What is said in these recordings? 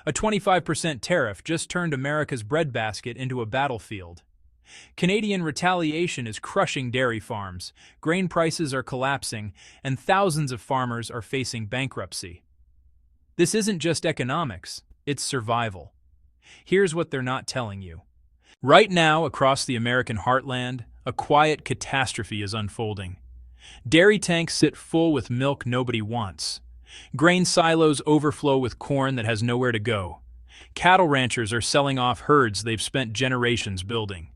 A 25% tariff just turned America's breadbasket into a battlefield. Canadian retaliation is crushing dairy farms, grain prices are collapsing, and thousands of farmers are facing bankruptcy. This isn't just economics, it's survival. Here's what they're not telling you. Right now, across the American heartland, a quiet catastrophe is unfolding. Dairy tanks sit full with milk nobody wants. Grain silos overflow with corn that has nowhere to go. Cattle ranchers are selling off herds they've spent generations building.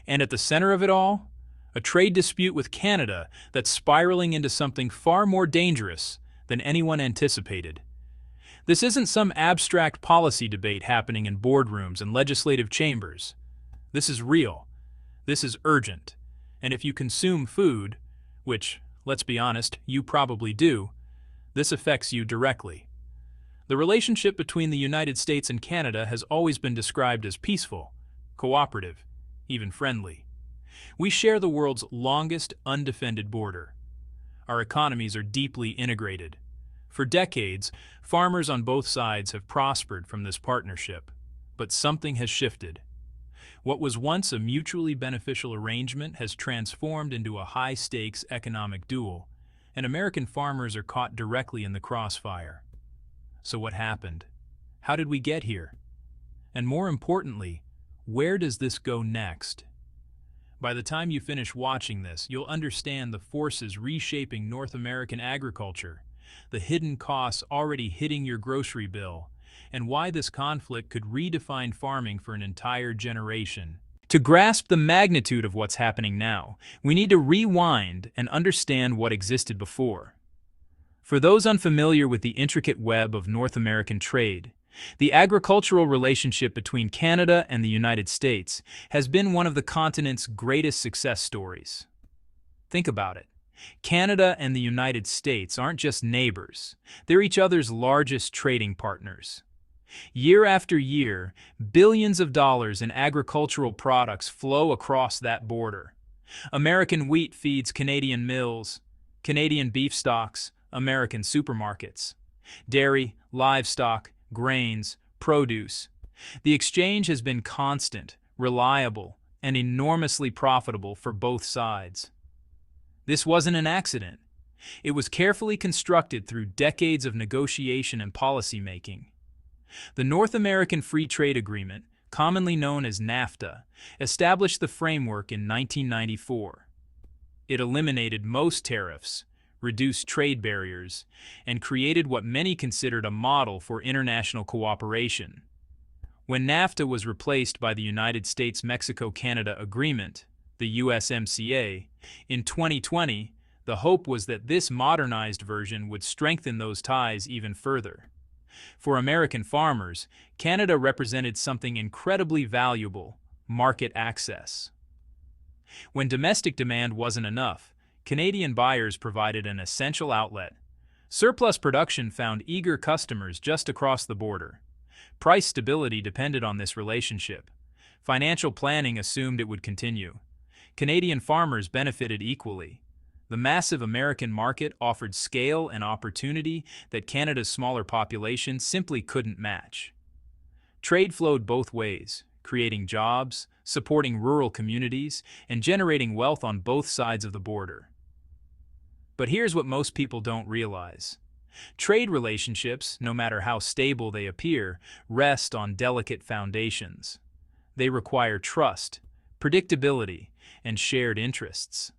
And at the center of it all, a trade dispute with Canada that's spiraling into something far more dangerous than anyone anticipated. This isn't some abstract policy debate happening in boardrooms and legislative chambers. This is real. This is urgent. And if you consume food, which, let's be honest, you probably do, this affects you directly. The relationship between the United States and Canada has always been described as peaceful, cooperative, even friendly. We share the world's longest undefended border. Our economies are deeply integrated. For decades, farmers on both sides have prospered from this partnership. But something has shifted. What was once a mutually beneficial arrangement has transformed into a high-stakes economic duel, and American farmers are caught directly in the crossfire. So what happened? How did we get here? And more importantly, where does this go next? By the time you finish watching this, you'll understand the forces reshaping North American agriculture, the hidden costs already hitting your grocery bill, and why this conflict could redefine farming for an entire generation. To grasp the magnitude of what's happening now, we need to rewind and understand what existed before. For those unfamiliar with the intricate web of North American trade, the agricultural relationship between Canada and the United States has been one of the continent's greatest success stories. Think about it. Canada and the United States aren't just neighbors, they're each other's largest trading partners. Year after year, billions of dollars in agricultural products flow across that border. American wheat feeds Canadian mills, Canadian beef stocks, American supermarkets. Dairy, livestock, grains, produce. The exchange has been constant, reliable, and enormously profitable for both sides. This wasn't an accident. It was carefully constructed through decades of negotiation and policy making. The North American Free Trade Agreement, commonly known as NAFTA, established the framework in 1994. It eliminated most tariffs, reduced trade barriers, and created what many considered a model for international cooperation. When NAFTA was replaced by the United States-Mexico-Canada Agreement, the USMCA, in 2020, the hope was that this modernized version would strengthen those ties even further. For American farmers, Canada represented something incredibly valuable: market access. When domestic demand wasn't enough, Canadian buyers provided an essential outlet. Surplus production found eager customers just across the border. Price stability depended on this relationship. Financial planning assumed it would continue. Canadian farmers benefited equally. The massive American market offered scale and opportunity that Canada's smaller population simply couldn't match. Trade flowed both ways, creating jobs, supporting rural communities, and generating wealth on both sides of the border. But here's what most people don't realize. Trade relationships, no matter how stable they appear, rest on delicate foundations. They require trust, predictability, and shared interests.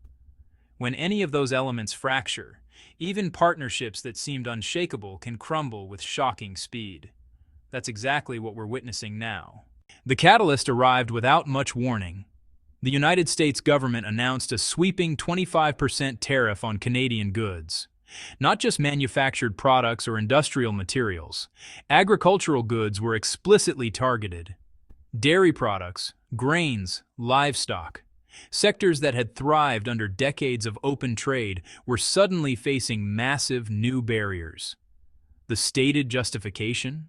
When any of those elements fracture, even partnerships that seemed unshakable can crumble with shocking speed. That's exactly what we're witnessing now. The catalyst arrived without much warning. The United States government announced a sweeping 25% tariff on Canadian goods. Not just manufactured products or industrial materials. Agricultural goods were explicitly targeted. Dairy products, grains, livestock. Sectors that had thrived under decades of open trade were suddenly facing massive new barriers. The stated justification?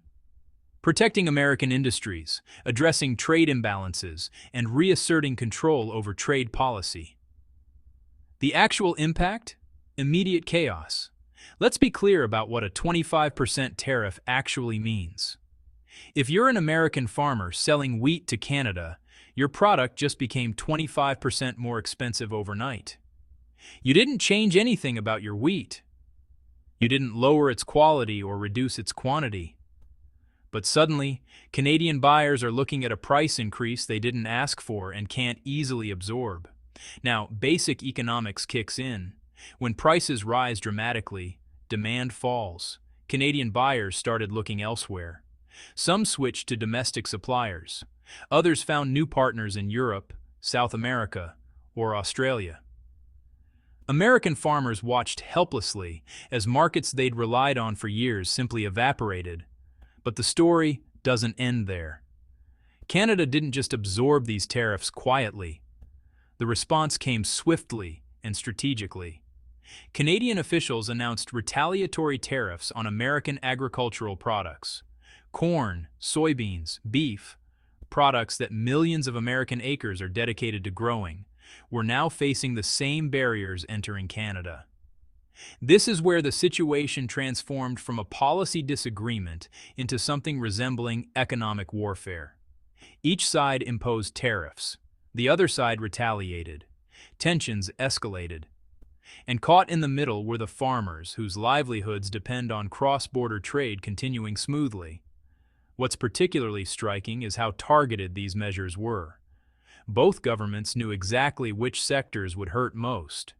Protecting American industries, addressing trade imbalances, and reasserting control over trade policy. The actual impact? Immediate chaos. Let's be clear about what a 25% tariff actually means. If you're an American farmer selling wheat to Canada, your product just became 25% more expensive overnight. You didn't change anything about your wheat. You didn't lower its quality or reduce its quantity. But suddenly, Canadian buyers are looking at a price increase they didn't ask for and can't easily absorb. Now, basic economics kicks in. When prices rise dramatically, demand falls. Canadian buyers started looking elsewhere. Some switched to domestic suppliers. Others found new partners in Europe, South America, or Australia. American farmers watched helplessly as markets they'd relied on for years simply evaporated. But the story doesn't end there. Canada didn't just absorb these tariffs quietly. The response came swiftly and strategically. Canadian officials announced retaliatory tariffs on American agricultural products. Corn, soybeans, beef, products that millions of American acres are dedicated to growing, were now facing the same barriers entering Canada. This is where the situation transformed from a policy disagreement into something resembling economic warfare. Each side imposed tariffs. The other side retaliated. Tensions escalated. And caught in the middle were the farmers whose livelihoods depend on cross-border trade continuing smoothly. What's particularly striking is how targeted these measures were. Both governments knew exactly which sectors would hurt most.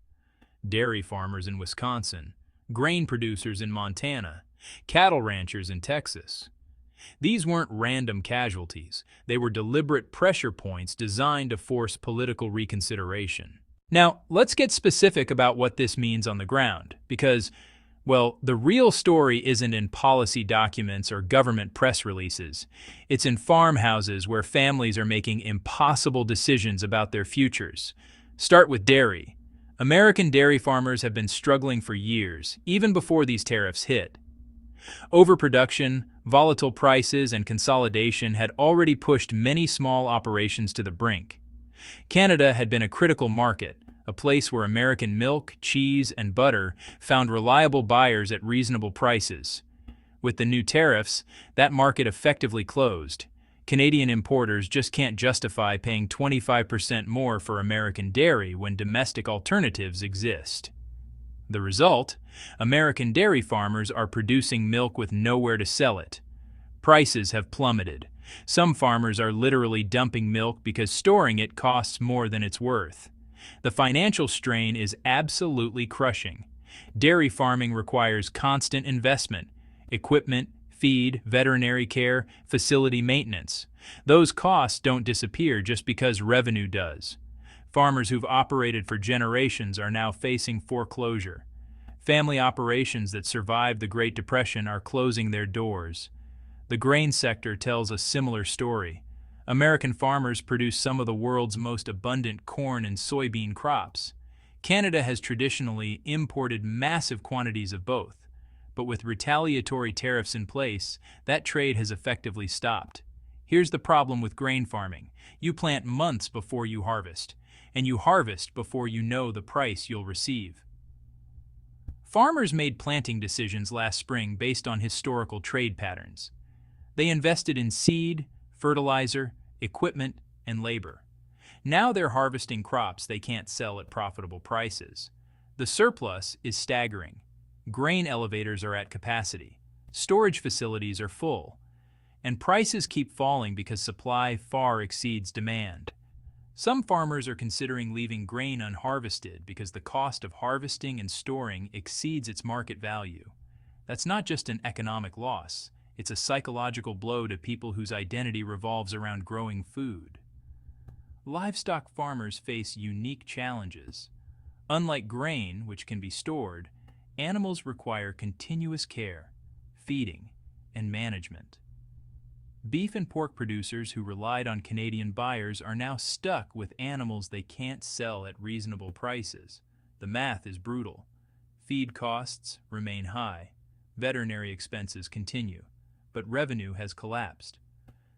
Dairy farmers in Wisconsin, grain producers in Montana, cattle ranchers in Texas. These weren't random casualties. They were deliberate pressure points designed to force political reconsideration. Now, let's get specific about what this means on the ground, because, well, the real story isn't in policy documents or government press releases. It's in farmhouses where families are making impossible decisions about their futures. Start with dairy. American dairy farmers have been struggling for years, even before these tariffs hit. Overproduction, volatile prices, and consolidation had already pushed many small operations to the brink. Canada had been a critical market, a place where American milk, cheese, and butter found reliable buyers at reasonable prices. With the new tariffs, that market effectively closed. Canadian importers just can't justify paying 25% more for American dairy when domestic alternatives exist. The result? American dairy farmers are producing milk with nowhere to sell it. Prices have plummeted. Some farmers are literally dumping milk because storing it costs more than it's worth. The financial strain is absolutely crushing. Dairy farming requires constant investment, equipment, feed, veterinary care, facility maintenance. Those costs don't disappear just because revenue does. Farmers who've operated for generations are now facing foreclosure. Family operations that survived the Great Depression are closing their doors. The grain sector tells a similar story. American farmers produce some of the world's most abundant corn and soybean crops. Canada has traditionally imported massive quantities of both. But with retaliatory tariffs in place, that trade has effectively stopped. Here's the problem with grain farming. You plant months before you harvest, and you harvest before you know the price you'll receive. Farmers made planting decisions last spring based on historical trade patterns. They invested in seed, fertilizer, equipment, and labor. Now they're harvesting crops they can't sell at profitable prices. The surplus is staggering. Grain elevators are at capacity, storage facilities are full, and prices keep falling because supply far exceeds demand. Some farmers are considering leaving grain unharvested because the cost of harvesting and storing exceeds its market value. That's not just an economic loss, it's a psychological blow to people whose identity revolves around growing food. Livestock farmers face unique challenges. Unlike grain, which can be stored, animals require continuous care, feeding, and management. Beef and pork producers who relied on Canadian buyers are now stuck with animals they can't sell at reasonable prices. The math is brutal. Feed costs remain high. Veterinary expenses continue, but revenue has collapsed.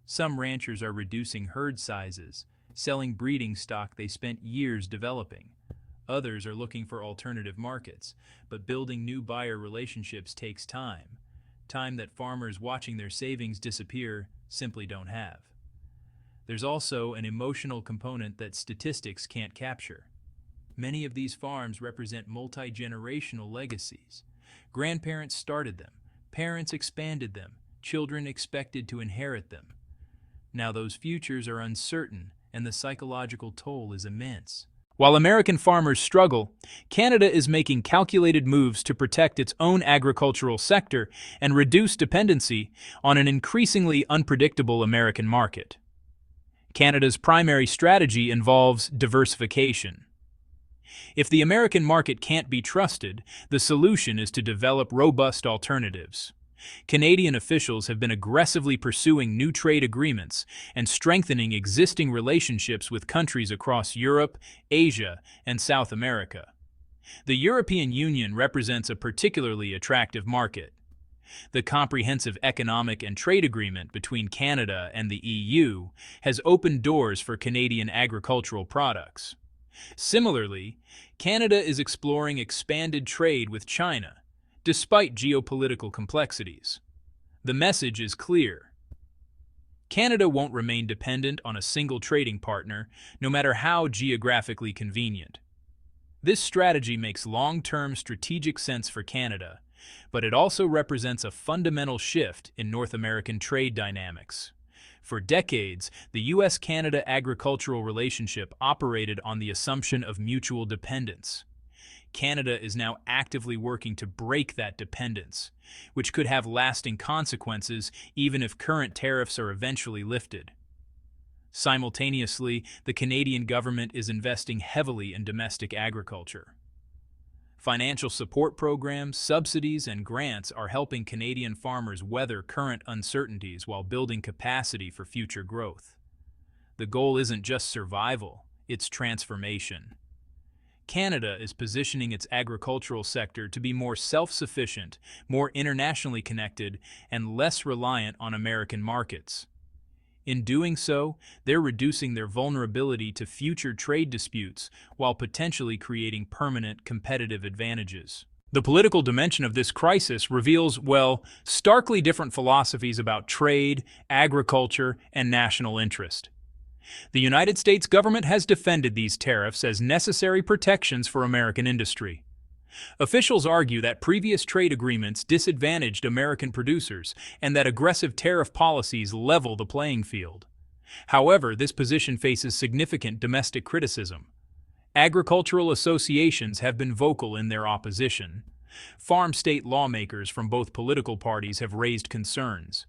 Some ranchers are reducing herd sizes, selling breeding stock they spent years developing. Others are looking for alternative markets, but building new buyer relationships takes time. time that farmers watching their savings disappear simply don't have. There's also an emotional component that statistics can't capture. Many of these farms represent multi-generational legacies. Grandparents started them, parents expanded them, children expected to inherit them. Now those futures are uncertain, and the psychological toll is immense. While American farmers struggle, Canada is making calculated moves to protect its own agricultural sector and reduce dependency on an increasingly unpredictable American market. Canada's primary strategy involves diversification. If the American market can't be trusted, the solution is to develop robust alternatives. Canadian officials have been aggressively pursuing new trade agreements and strengthening existing relationships with countries across Europe, Asia, and South America. The European Union represents a particularly attractive market. The Comprehensive Economic and Trade Agreement between Canada and the EU has opened doors for Canadian agricultural products. Similarly, Canada is exploring expanded trade with China, despite geopolitical complexities. The message is clear. Canada won't remain dependent on a single trading partner, no matter how geographically convenient. This strategy makes long-term strategic sense for Canada, but it also represents a fundamental shift in North American trade dynamics. For decades, the U.S.-Canada agricultural relationship operated on the assumption of mutual dependence. Canada is now actively working to break that dependence, which could have lasting consequences even if current tariffs are eventually lifted. Simultaneously, the Canadian government is investing heavily in domestic agriculture. Financial support programs, subsidies, and grants are helping Canadian farmers weather current uncertainties while building capacity for future growth. The goal isn't just survival, it's transformation. Canada is positioning its agricultural sector to be more self-sufficient, more internationally connected, and less reliant on American markets. In doing so, they're reducing their vulnerability to future trade disputes while potentially creating permanent competitive advantages. The political dimension of this crisis reveals, starkly different philosophies about trade, agriculture, and national interest. The United States government has defended these tariffs as necessary protections for American industry. Officials argue that previous trade agreements disadvantaged American producers and that aggressive tariff policies level the playing field. However, this position faces significant domestic criticism. Agricultural associations have been vocal in their opposition. Farm state lawmakers from both political parties have raised concerns.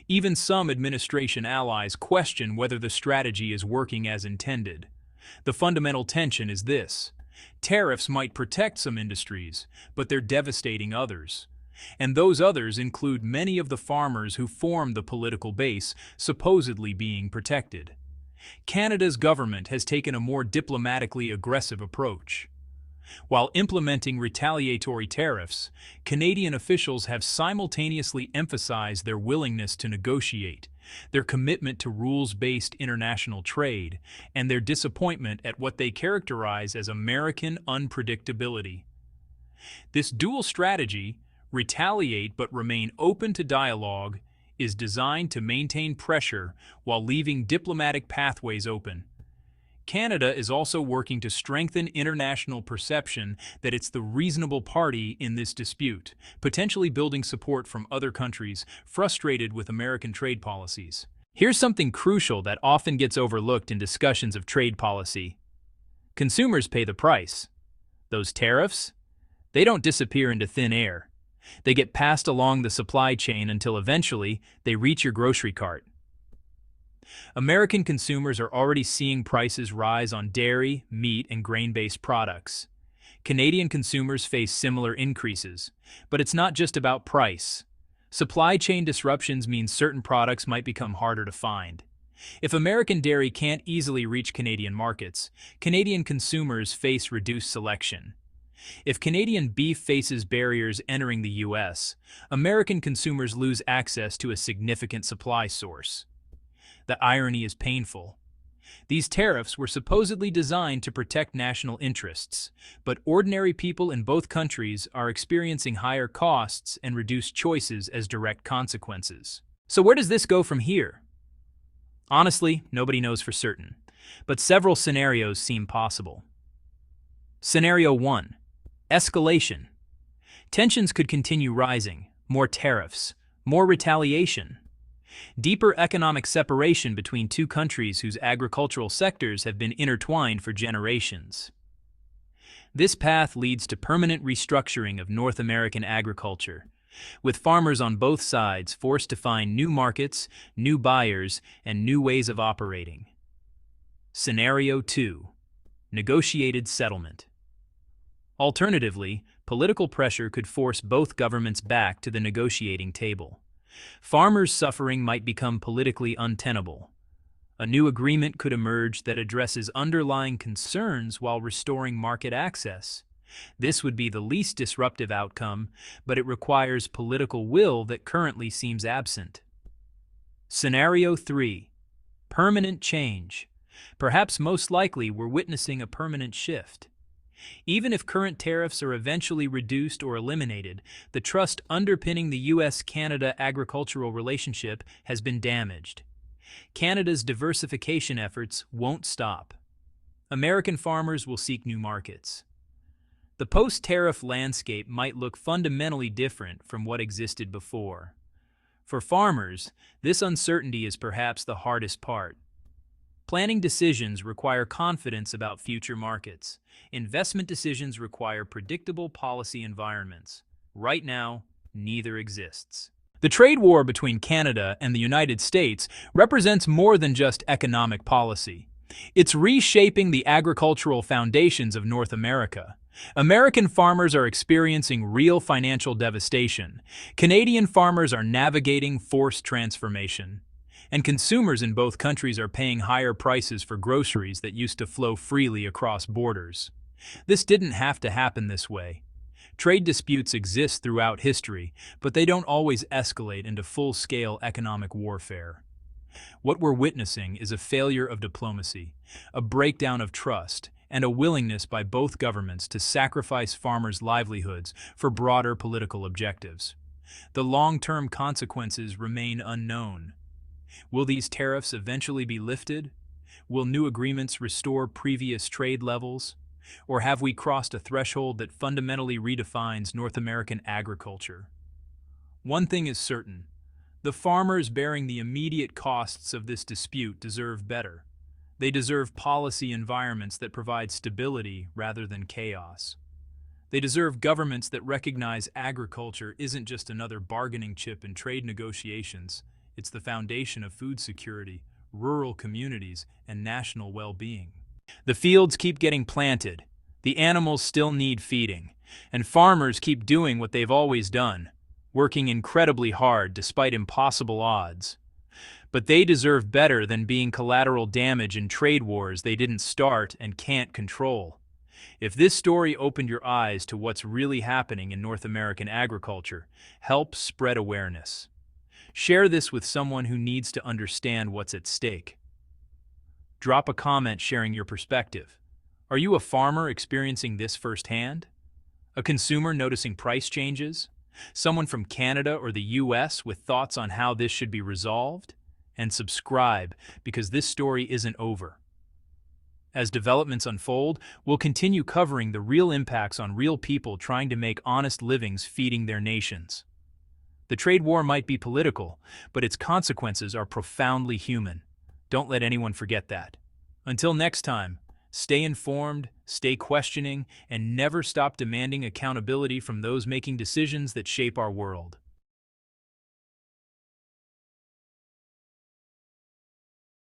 Even some administration allies question whether the strategy is working as intended. The fundamental tension is this: tariffs might protect some industries, but they're devastating others. And those others include many of the farmers who form the political base supposedly being protected. Canada's government has taken a more diplomatically aggressive approach. While implementing retaliatory tariffs, Canadian officials have simultaneously emphasized their willingness to negotiate, their commitment to rules-based international trade, and their disappointment at what they characterize as American unpredictability. This dual strategy, retaliate but remain open to dialogue, is designed to maintain pressure while leaving diplomatic pathways open. Canada is also working to strengthen international perception that it's the reasonable party in this dispute, potentially building support from other countries frustrated with American trade policies. Here's something crucial that often gets overlooked in discussions of trade policy. Consumers pay the price. Those tariffs, they don't disappear into thin air. They get passed along the supply chain until eventually they reach your grocery cart. American consumers are already seeing prices rise on dairy, meat, and grain-based products. Canadian consumers face similar increases, but it's not just about price. Supply chain disruptions mean certain products might become harder to find. If American dairy can't easily reach Canadian markets, Canadian consumers face reduced selection. If Canadian beef faces barriers entering the U.S., American consumers lose access to a significant supply source. The irony is painful. These tariffs were supposedly designed to protect national interests, but ordinary people in both countries are experiencing higher costs and reduced choices as direct consequences. So where does this go from here? Honestly, nobody knows for certain, but several scenarios seem possible. Scenario 1. Escalation. Tensions could continue rising, more tariffs, more retaliation. Deeper economic separation between two countries whose agricultural sectors have been intertwined for generations. This path leads to permanent restructuring of North American agriculture, with farmers on both sides forced to find new markets, new buyers, and new ways of operating. Scenario 2. Negotiated settlement. Alternatively, political pressure could force both governments back to the negotiating table. Farmers' suffering might become politically untenable. A new agreement could emerge that addresses underlying concerns while restoring market access. This would be the least disruptive outcome, but it requires political will that currently seems absent. Scenario 3. Permanent change. Perhaps most likely we're witnessing a permanent shift. Even if current tariffs are eventually reduced or eliminated, the trust underpinning the U.S.-Canada agricultural relationship has been damaged. Canada's diversification efforts won't stop. American farmers will seek new markets. The post-tariff landscape might look fundamentally different from what existed before. For farmers, this uncertainty is perhaps the hardest part. Planning decisions require confidence about future markets. Investment decisions require predictable policy environments. Right now, neither exists. The trade war between Canada and the United States represents more than just economic policy. It's reshaping the agricultural foundations of North America. American farmers are experiencing real financial devastation. Canadian farmers are navigating forced transformation. And consumers in both countries are paying higher prices for groceries that used to flow freely across borders. This didn't have to happen this way. Trade disputes exist throughout history, but they don't always escalate into full-scale economic warfare. What we're witnessing is a failure of diplomacy, a breakdown of trust, and a willingness by both governments to sacrifice farmers' livelihoods for broader political objectives. The long-term consequences remain unknown. Will these tariffs eventually be lifted? Will new agreements restore previous trade levels? Or have we crossed a threshold that fundamentally redefines North American agriculture? One thing is certain: the farmers bearing the immediate costs of this dispute deserve better. They deserve policy environments that provide stability rather than chaos. They deserve governments that recognize agriculture isn't just another bargaining chip in trade negotiations. It's the foundation of food security, rural communities, and national well-being. The fields keep getting planted, the animals still need feeding, and farmers keep doing what they've always done, working incredibly hard despite impossible odds. But they deserve better than being collateral damage in trade wars they didn't start and can't control. If this story opened your eyes to what's really happening in North American agriculture, help spread awareness. Share this with someone who needs to understand what's at stake. Drop a comment sharing your perspective. Are you a farmer experiencing this firsthand? A consumer noticing price changes? Someone from Canada or the US with thoughts on how this should be resolved? And subscribe, because this story isn't over. As developments unfold, we'll continue covering the real impacts on real people trying to make honest livings feeding their nations. The trade war might be political, but its consequences are profoundly human. Don't let anyone forget that. Until next time, stay informed, stay questioning, and never stop demanding accountability from those making decisions that shape our world.